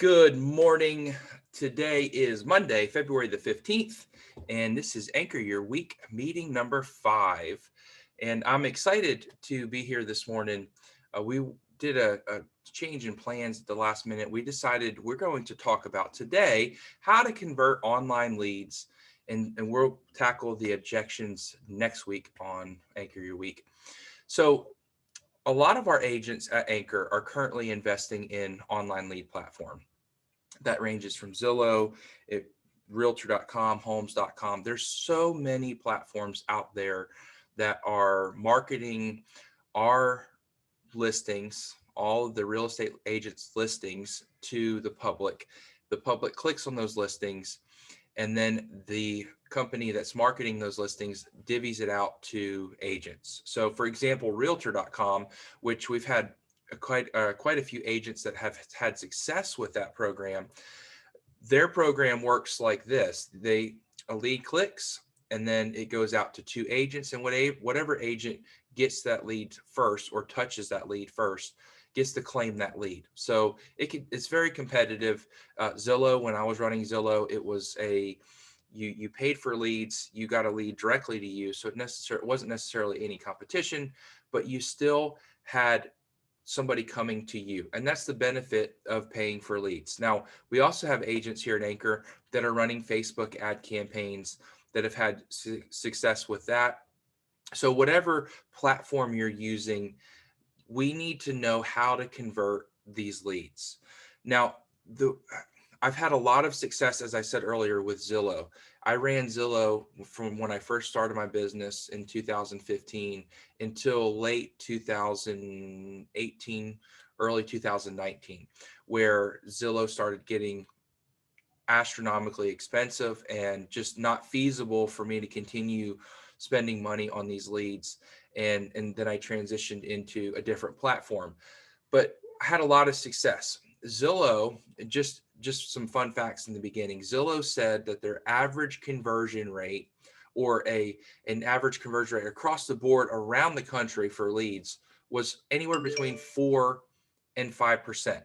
Good morning. Today is Monday, February the 15th, and this is Anchor Your Week meeting number 5. And I'm excited to be here this morning. We did a change in plans at the last minute. We decided we're going to talk about today how to convert online leads, and we'll tackle the objections next week on Anchor Your Week. So, a lot of our agents at Anchor are currently investing in online lead platform that ranges from Zillow, Realtor.com, Homes.com. There's so many platforms out there that are marketing our listings, all of the real estate agents' listings to the public. The public clicks on those listings, and then the company that's marketing those listings divvies it out to agents. So, for example, Realtor.com, which we've had quite a few agents that have had success with that program. Their program works like this: a lead clicks, and then it goes out to two agents, and whatever agent gets that lead first or touches that lead first gets to claim that lead. So it's very competitive. Zillow, when I was running Zillow, it was you paid for leads, you got a lead directly to you, so it wasn't necessarily any competition, but you still had somebody coming to you. And that's the benefit of paying for leads. Now, we also have agents here at Anchor that are running Facebook ad campaigns that have had success with that. So whatever platform you're using, we need to know how to convert these leads. Now, I've had a lot of success, as I said earlier, with Zillow. I ran Zillow from when I first started my business in 2015 until late 2018, early 2019, where Zillow started getting astronomically expensive and just not feasible for me to continue spending money on these leads. And then I transitioned into a different platform, but I had a lot of success. Zillow, just some fun facts in the beginning. Zillow said that their average conversion rate, or an average conversion rate across the board around the country for leads, was anywhere between 4 and 5%.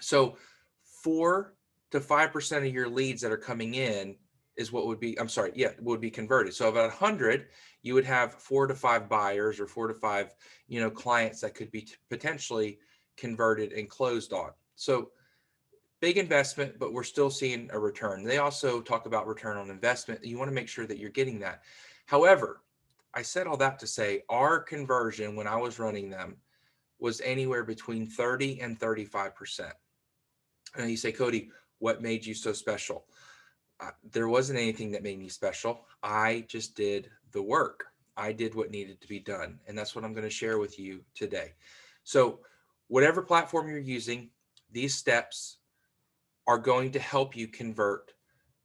So 4 to 5% of your leads that are coming in is what would be, would be converted. So about 100, you would have 4 to 5 buyers, or 4 to 5, clients that could be potentially converted and closed on. So big investment, but we're still seeing a return. They also talk about return on investment. You want to make sure that you're getting that. However, I said all that to say our conversion when I was running them was anywhere between 30 and 35%. And you say, Cody, what made you so special? There wasn't anything that made me special. I just did the work. I did what needed to be done. And that's what I'm going to share with you today. So whatever platform you're using, these steps are going to help you convert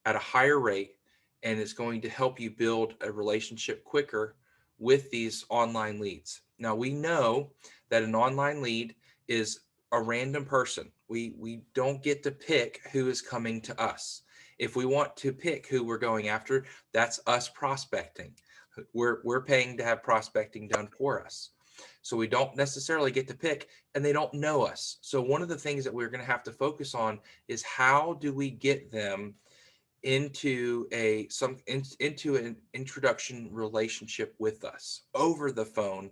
at a higher rate, and it's going to help you build a relationship quicker with these online leads. Now, we know that an online lead is a random person. We don't get to pick who is coming to us. If we want to pick who we're going after, that's us prospecting. We're paying to have prospecting done for us. So we don't necessarily get to pick, and they don't know us. So one of the things that we're going to have to focus on is how do we get them into an introduction relationship with us over the phone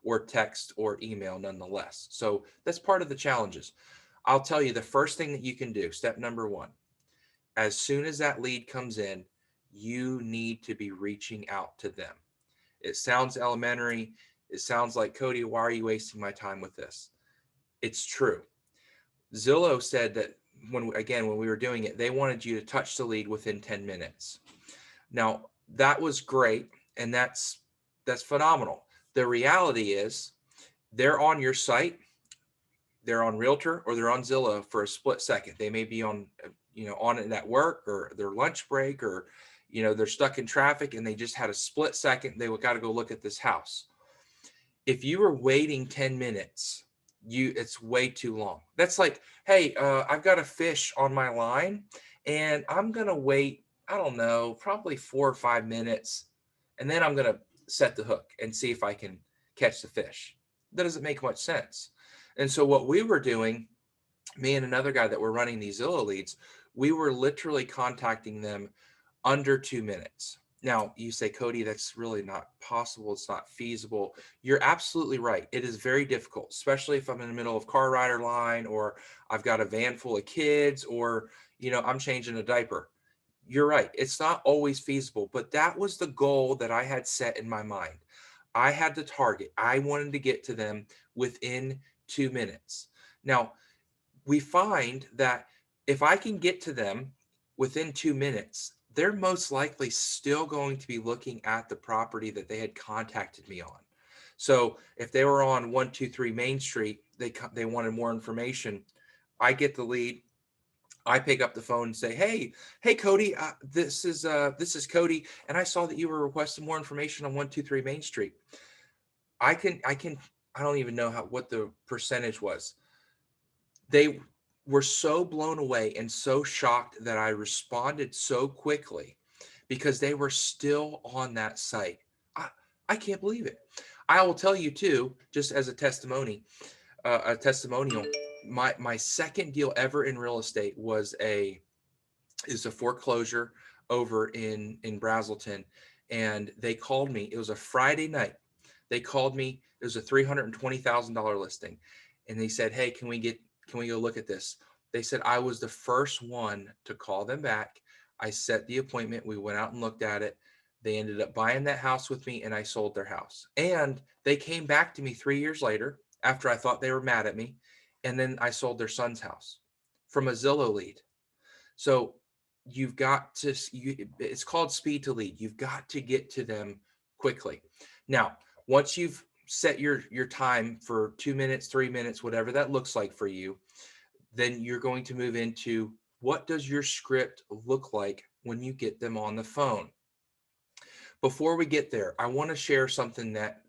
or text or email nonetheless. So that's part of the challenges. I'll tell you the first thing that you can do, step number 1, as soon as that lead comes in, you need to be reaching out to them. It sounds elementary. It sounds like, Cody, why are you wasting my time with this? It's true. Zillow said that when we were doing it, they wanted you to touch the lead within 10 minutes. Now, that was great, and that's phenomenal. The reality is they're on your site, they're on Realtor, or they're on Zillow for a split second. They may be on it at work, or their lunch break, or they're stuck in traffic and they just had a split second. They got to go look at this house. If you were waiting 10 minutes, it's way too long. That's like, hey, I've got a fish on my line and I'm going to wait, I don't know, probably 4 or 5 minutes. And then I'm going to set the hook and see if I can catch the fish. That doesn't make much sense. And so what we were doing Me and another guy that were running these Zillow leads, we were literally contacting them under 2 minutes. Now, you say, Cody, that's really not possible. It's not feasible. You're absolutely right. It is very difficult, especially if I'm in the middle of car rider line, or I've got a van full of kids, or, I'm changing a diaper. You're right. It's not always feasible, but that was the goal that I had set in my mind. I had the target. I wanted to get to them within 2 minutes. Now, we find that if I can get to them within 2 minutes, they're most likely still going to be looking at the property that they had contacted me on. So if they were on 123 Main Street, they wanted more information. I get the lead. I pick up the phone and say, "Hey, Cody, this is Cody, and I saw that you were requesting more information on 123 Main Street." I can I don't even know what the percentage was. They were so blown away and so shocked that I responded so quickly because they were still on that site. I, I can't believe it. I will tell you too, just as a testimonial. My second deal ever in real estate is a foreclosure over in Brazelton, and they called me. It was a Friday night. They called me. It was a $320,000 listing, and they said, "Hey, can we go look at this?" They said I was the first one to call them back. I set the appointment. We went out and looked at it. They ended up buying that house with me, and I sold their house. And they came back to me 3 years later after I thought they were mad at me, and then I sold their son's house from a Zillow lead. So it's called speed to lead. You've got to get to them quickly. Now, once you've set your time for 2 minutes, 3 minutes, whatever that looks like for you, then you're going to move into, what does your script look like when you get them on the phone? Before we get there, I want to share something that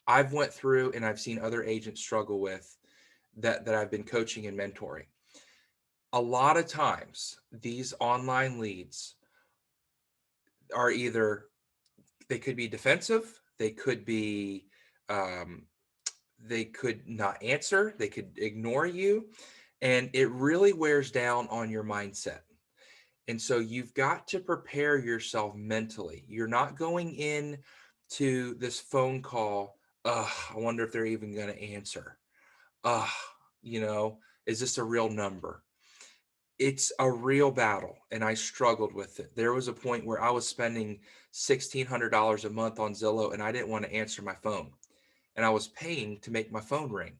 I've went through and I've seen other agents struggle with, that I've been coaching and mentoring. A lot of times these online leads are either, they could be defensive, um, they could not answer, they could ignore you, and it really wears down on your mindset. And so you've got to prepare yourself mentally. You're not going in to this phone call, I wonder if they're even going to answer. Ugh, is this a real number? It's a real battle, and I struggled with it. There was a point where I was spending $1,600 a month on Zillow, and I didn't want to answer my phone, and I was paying to make my phone ring.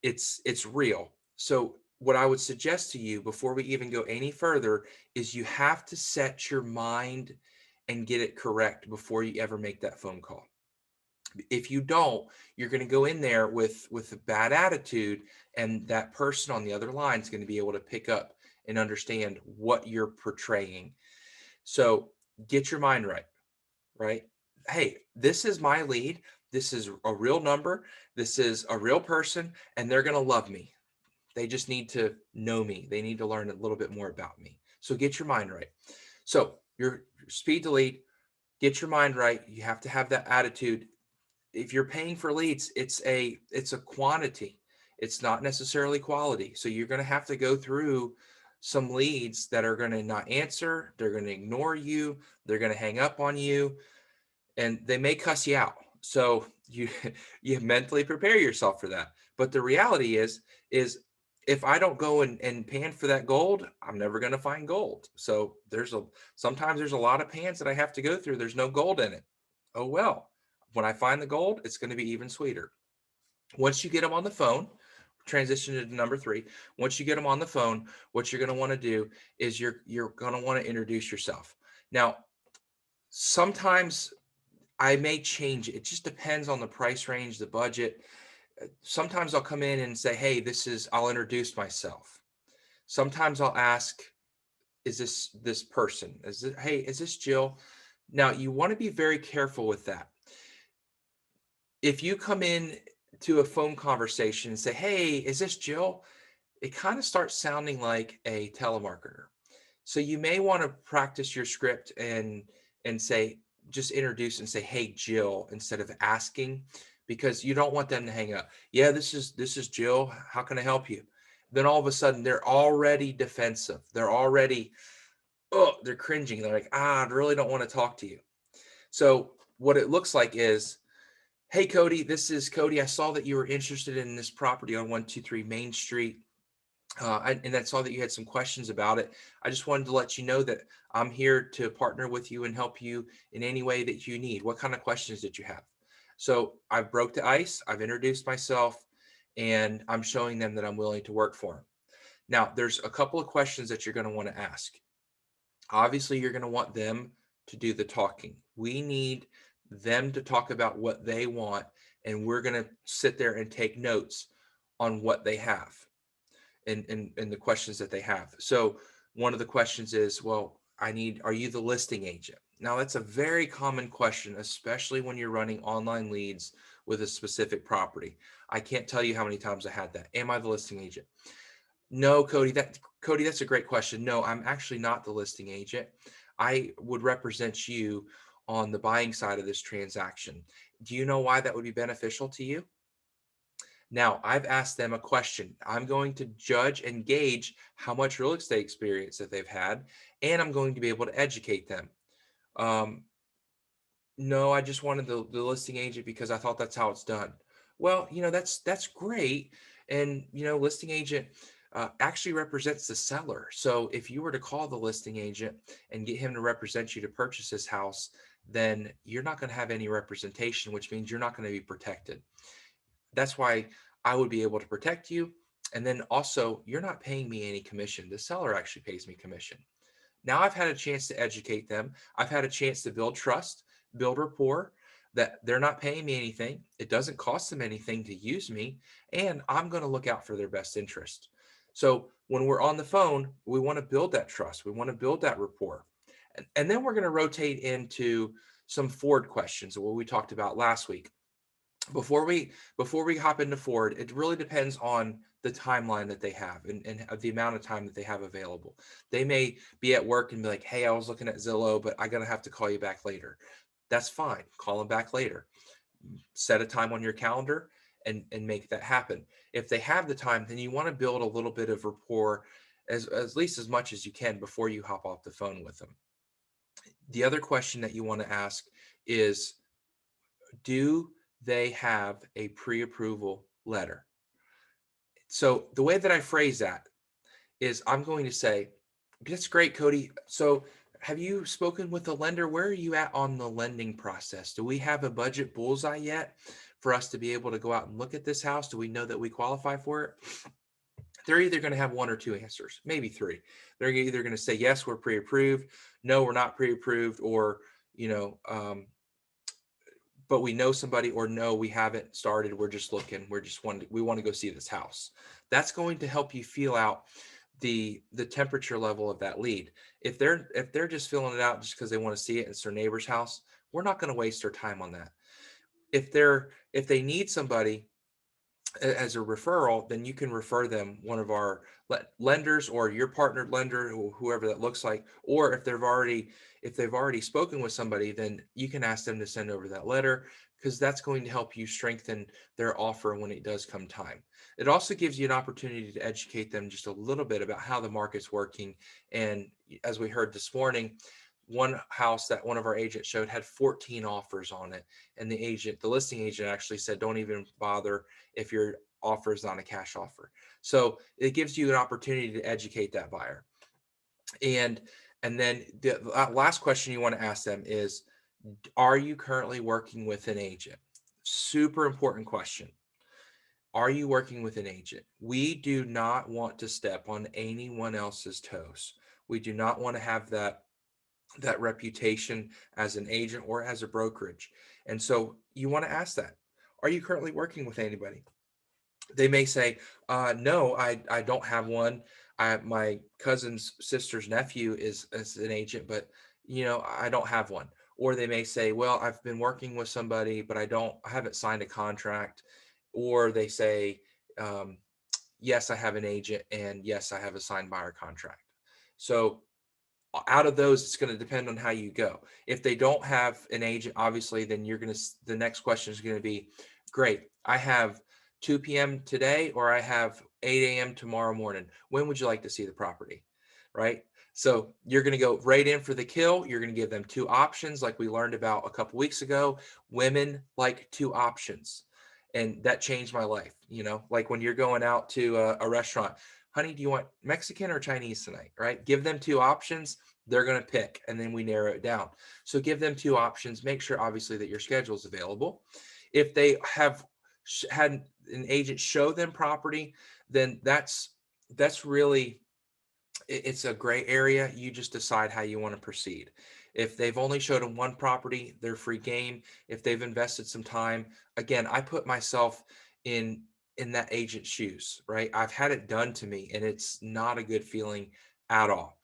It's real. So what I would suggest to you before we even go any further is you have to set your mind and get it correct before you ever make that phone call. If you don't, you're going to go in there with a bad attitude, and that person on the other line is going to be able to pick up and understand what you're portraying. So get your mind right, right? Hey, this is my lead. This is a real number. This is a real person, and they're going to love me. They just need to know me. They need to learn a little bit more about me. So get your mind right. So your speed to lead, get your mind right. You have to have that attitude. If you're paying for leads, it's a quantity. It's not necessarily quality. So you're going to have to go through some leads that are going to not answer, they're going to ignore you, they're going to hang up on you, and they may cuss you out. So you you mentally prepare yourself for that. But the reality is if I don't go and pan for that gold, I'm never going to find gold. So sometimes there's a lot of pans that I have to go through. There's no gold in it. Oh well. When I find the gold, it's going to be even sweeter. Once you get them on the phone, transition to number three. Once you get them on the phone, what you're going to want to do is you're going to want to introduce yourself. Now, sometimes I may change it. It just depends on the price range, the budget. Sometimes I'll come in and say, "Hey, I'll introduce myself." Sometimes I'll ask, "Is this person? Hey, is this Jill?" Now, you want to be very careful with that. If you come in to a phone conversation and say, "Hey, is this Jill?" It kind of starts sounding like a telemarketer. So you may want to practice your script and say, just introduce and say, "Hey, Jill," instead of asking, because you don't want them to hang up. "Yeah, this is Jill. How can I help you?" Then all of a sudden they're already defensive. They're already, oh, they're cringing. They're like, I really don't want to talk to you. So what it looks like is, hey, Cody, this is Cody. I saw that you were interested in this property on 123 Main Street. And I saw that you had some questions about it. I just wanted to let you know that I'm here to partner with you and help you in any way that you need. What kind of questions did you have? So I broke the ice. I've introduced myself, and I'm showing them that I'm willing to work for them. Now, there's a couple of questions that you're going to want to ask. Obviously, you're going to want them to do the talking. We need them to talk about what they want, and we're going to sit there and take notes on what they have and the questions that they have. So one of the questions is, well, are you the listing agent? Now that's a very common question, especially when you're running online leads with a specific property. I can't tell you how many times I had that. Am I the listing agent? No, Cody, that's a great question. No, I'm actually not the listing agent. I would represent you on the buying side of this transaction. Do you know why that would be beneficial to you? Now, I've asked them a question. I'm going to judge and gauge how much real estate experience that they've had, and I'm going to be able to educate them. Um, no, I just wanted the listing agent because I thought that's how it's done. Well, that's great. And listing agent actually represents the seller. So if you were to call the listing agent and get him to represent you to purchase this house, then you're not going to have any representation, which means you're not going to be protected. That's why I would be able to protect you. And then also, you're not paying me any commission. The seller actually pays me commission. Now I've had a chance to educate them. I've had a chance to build trust, build rapport, that they're not paying me anything. It doesn't cost them anything to use me, and I'm going to look out for their best interest. So when we're on the phone, we want to build that trust. We want to build that rapport. And then we're going to rotate into some forward questions, what we talked about last week. Before we hop into Ford, it really depends on the timeline that they have and the amount of time that they have available. They may be at work and be like, hey, I was looking at Zillow, but I'm gonna have to call you back later. That's fine. Call them back later. Set a time on your calendar and make that happen. If they have the time, then you want to build a little bit of rapport as least as much as you can before you hop off the phone with them. The other question that you want to ask is, do they have a pre-approval letter? So the way that I phrase that is I'm going to say, that's great, Cody. So have you spoken with the lender? Where are you at on the lending process? Do we have a budget bullseye yet for us to be able to go out and look at this house? Do we know that we qualify for it? They're either going to have one or two answers, maybe three. They're either going to say, yes, we're pre-approved. No, we're not pre-approved. Or, you know, but we know somebody, or no, we haven't started. We're just looking. We want to go see this house. That's going to help you feel out the temperature level of that lead. If they're just filling it out just because they want to see it, it's their neighbor's house, we're not going to waste our time on that. If they need somebody as a referral, then you can refer them one of our lenders or your partnered lender, whoever that looks like. Or if they've already spoken with somebody, then you can ask them to send over that letter, because that's going to help you strengthen their offer when it does come time. It also gives you an opportunity to educate them just a little bit about how the market's working. And as we heard this morning, one house that one of our agents showed had 14 offers on it, and the listing agent actually said, don't even bother if your offer is not a cash offer. So it gives you an opportunity to educate that buyer. And then the last question you want to ask them is, are you currently working with an agent? Super important question. Are you working with an agent? We do not want to step on anyone else's toes. We do not want to have that reputation as an agent or as a brokerage. And so you want to ask that. Are you currently working with anybody? They may say, no, I don't have one. My cousin's sister's nephew is an agent, but I don't have one. Or they may say, well, I've been working with somebody, but I haven't signed a contract. Or they say, yes, I have an agent, and yes, I have a signed buyer contract. So out of those, it's going to depend on how you go. If they don't have an agent, obviously, then the next question is going to be, great, I have 2 p.m. today, or I have 8 a.m. tomorrow morning. When would you like to see the property? Right? So you're going to go right in for the kill. You're going to give them two options, like we learned about a couple weeks ago. Women like two options. And that changed my life. Like when you're going out to a restaurant, honey, do you want Mexican or Chinese tonight? Right? Give them two options. They're going to pick, and then we narrow it down. So give them two options. Make sure, obviously, that your schedule is available. If they have had an agent show them property, then that's really, it's a gray area. You just decide how you want to proceed. If they've only showed them one property, they're free game. If they've invested some time, again, I put myself in that agent's shoes, right? I've had it done to me, and it's not a good feeling at all,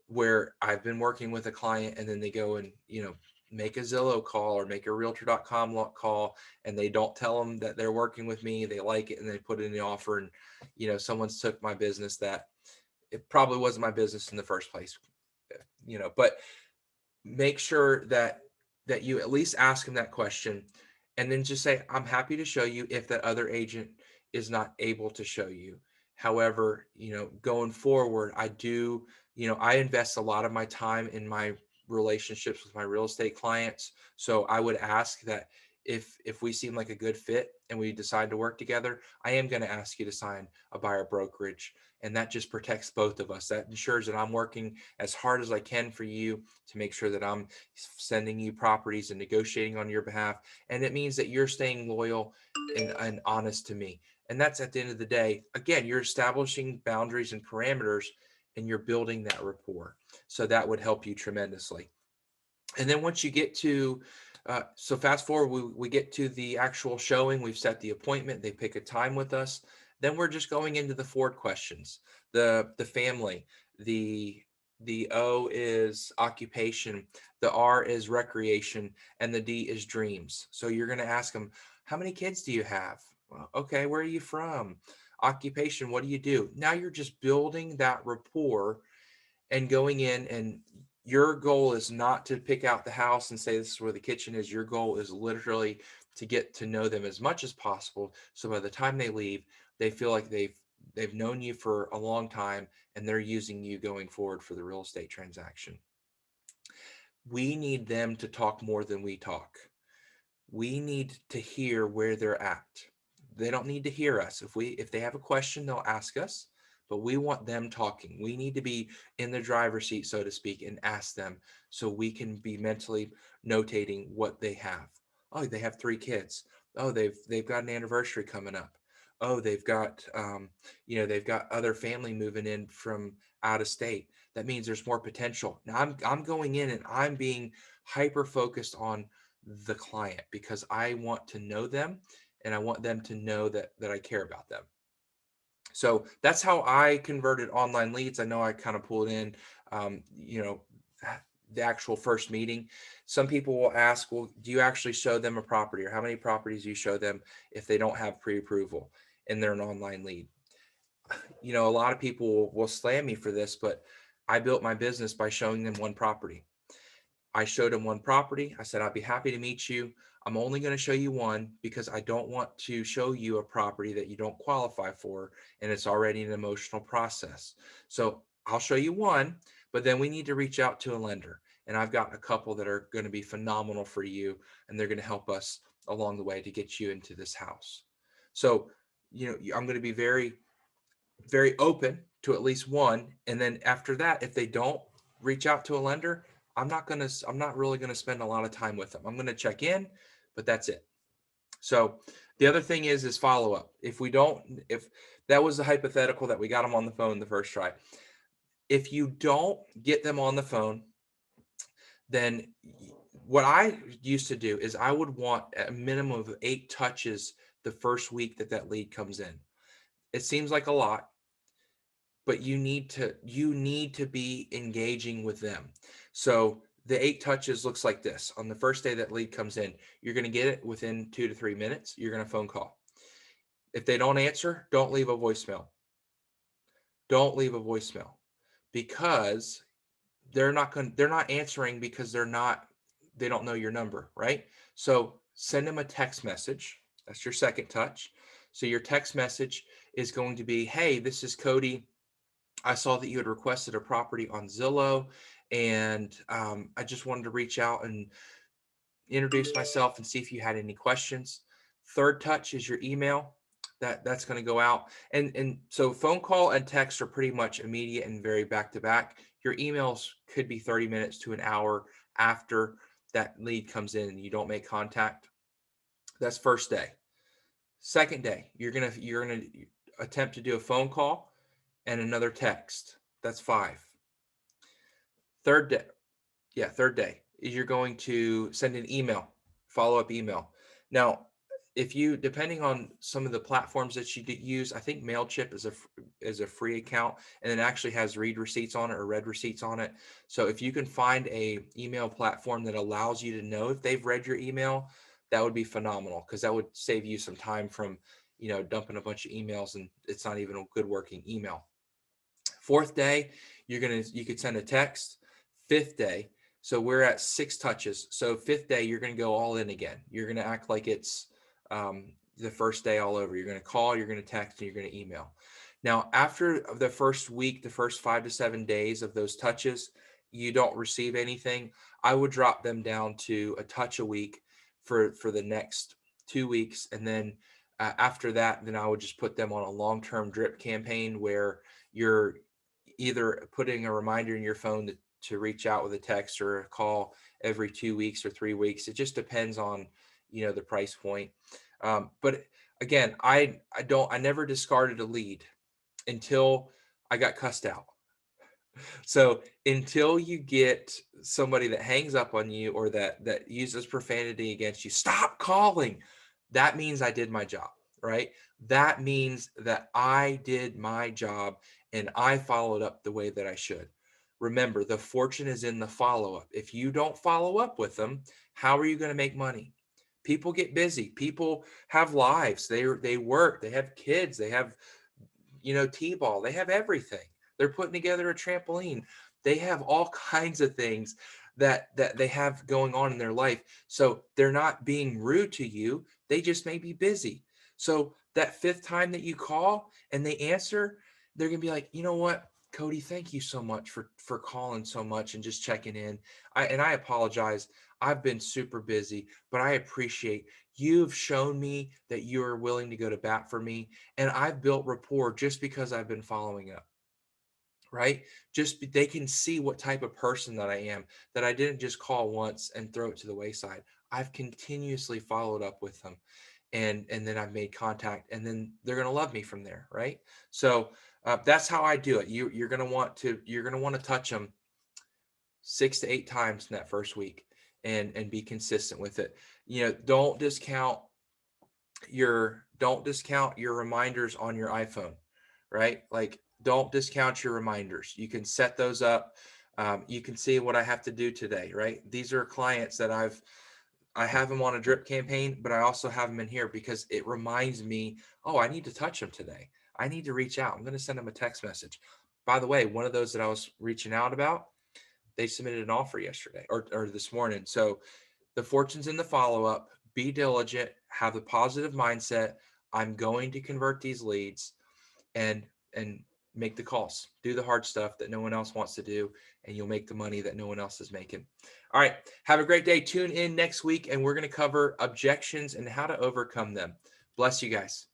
where I've been working with a client and then they go and, make a Zillow call or make a realtor.com call, and they don't tell them that they're working with me. They like it and they put in the offer, and, someone's took my business that it probably wasn't my business in the first place. But make sure that you at least ask them that question, and then just say, I'm happy to show you if that other agent is not able to show you. However, going forward, I invest a lot of my time in my relationships with my real estate clients. So I would ask that if we seem like a good fit and we decide to work together, I am going to ask you to sign a buyer brokerage. And that just protects both of us. That ensures that I'm working as hard as I can for you to make sure that I'm sending you properties and negotiating on your behalf. And it means that you're staying loyal and honest to me. And that's, at the end of the day, again, you're establishing boundaries and parameters, and you're building that rapport. So that would help you tremendously. And then once you get to, so fast forward, we get to the actual showing. We've set the appointment. They pick a time with us. Then we're just going into the Ford questions, the family, the O is occupation, the R is recreation, and the D is dreams. So you're going to ask them, how many kids do you have? Well, okay, where are you from? Occupation, what do you do? Now you're just building that rapport and going in, and your goal is not to pick out the house and say this is where the kitchen is. Your goal is literally to get to know them as much as possible, so by the time they leave, they feel like they've known you for a long time, and they're using you going forward for the real estate transaction. We need them to talk more than we talk. We need to hear where they're at. They don't need to hear us. If they have a question, they'll ask us, but we want them talking. We need to be in the driver's seat, so to speak, and ask them, so we can be mentally notating what they have. Oh, they have 3 kids. Oh, they've got an anniversary coming up. Oh, they've got other family moving in from out of state. That means there's more potential. Now I'm going in and I'm being hyper focused on the client, because I want to know them, and I want them to know that I care about them. So that's how I converted online leads. I know I kind of pulled in, um, you know, the actual first meeting. Some people will ask, well, do you actually show them a property, or how many properties do you show them if they don't have pre-approval and they're an online lead? A lot of people will slam me for this, but I built my business by showing them one property. I showed him one property. I said, I'd be happy to meet you. I'm only going to show you one, because I don't want to show you a property that you don't qualify for, and it's already an emotional process. So I'll show you one, but then we need to reach out to a lender. And I've got a couple that are going to be phenomenal for you, and they're going to help us along the way to get you into this house. So, I'm going to be very, very open to at least one. And then after that, if they don't reach out to a lender, I'm not really going to spend a lot of time with them. I'm going to check in, but that's it. So the other thing is follow up. If that was the hypothetical that we got them on the phone the first try, if you don't get them on the phone, then what I used to do is I would want a minimum of 8 touches the first week that lead comes in. It seems like a lot, but you need to be engaging with them. So the 8 touches looks like this. On the first day that lead comes in, you're going to get it within 2 to 3 minutes. You're going to phone call. If they don't answer, don't leave a voicemail. Don't leave a voicemail, because they're not answering, because they don't know your number, right? So send them a text message. That's your second touch. So your text message is going to be, hey, this is Cody. I saw that you had requested a property on Zillow, and I just wanted to reach out and introduce myself and see if you had any questions. Third touch is your email. That's going to go out. And so phone call and text are pretty much immediate and very back to back. Your emails could be 30 minutes to an hour after that lead comes in and you don't make contact. That's first day. Second day, you're gonna attempt to do a phone call and another text. That's 5. Third day, yeah, third day is you're going to send an email, follow-up email. Now, if you, depending on some of the platforms that you use, I think Mailchimp is a free account, and it actually has read receipts on it or read receipts on it. So if you can find a email platform that allows you to know if they've read your email, that would be phenomenal, because that would save you some time from, dumping a bunch of emails and it's not even a good working email. Fourth day, you could send a text. Fifth day, so we're at 6 touches. So fifth day, you're going to go all in again. You're going to act like it's the first day all over. You're going to call, you're going to text, and you're going to email. Now, after the first week, the first 5 to 7 days of those touches, you don't receive anything. I would drop them down to a touch a week for the next 2 weeks, and then after that, then I would just put them on a long-term drip campaign where you're either putting a reminder in your phone to reach out with a text or a call every 2 weeks or 3 weeks. It just depends on, the price point. But again, I never discarded a lead until I got cussed out. So until you get somebody that hangs up on you or that uses profanity against you, stop calling. That means I did my job, right? That means that I did my job and I followed up the way that I should. Remember, the fortune is in the follow-up. If you don't follow up with them, how are you going to make money? People get busy. People have lives. They work. They have kids. They have t-ball. They have everything. They're putting together a trampoline. They have all kinds of things that they have going on in their life. So they're not being rude to you. They just may be busy. So that fifth time that you call and they answer, they're gonna be like, you know what, Cody, thank you so much for calling so much and just checking in. I apologize. I've been super busy, but I appreciate you've shown me that you're willing to go to bat for me. And I've built rapport just because I've been following up, right? They can see what type of person that I am, that I didn't just call once and throw it to the wayside. I've continuously followed up with them, and then I've made contact, and then they're going to love me from there, right? So that's how I do it. You're going to want to touch them 6 to 8 times in that first week, and be consistent with it. Don't discount your reminders on your iPhone, right? Like, don't discount your reminders. You can set those up. You can see what I have to do today, right? These are clients that I have them on a drip campaign, but I also have them in here because it reminds me, oh, I need to touch them today. I need to reach out. I'm going to send them a text message. By the way, one of those that I was reaching out about, they submitted an offer yesterday or this morning. So the fortune's in the follow-up. Be diligent, have a positive mindset. I'm going to convert these leads and make the calls. Do the hard stuff that no one else wants to do, and you'll make the money that no one else is making. All right. Have a great day. Tune in next week, and we're going to cover objections and how to overcome them. Bless you guys.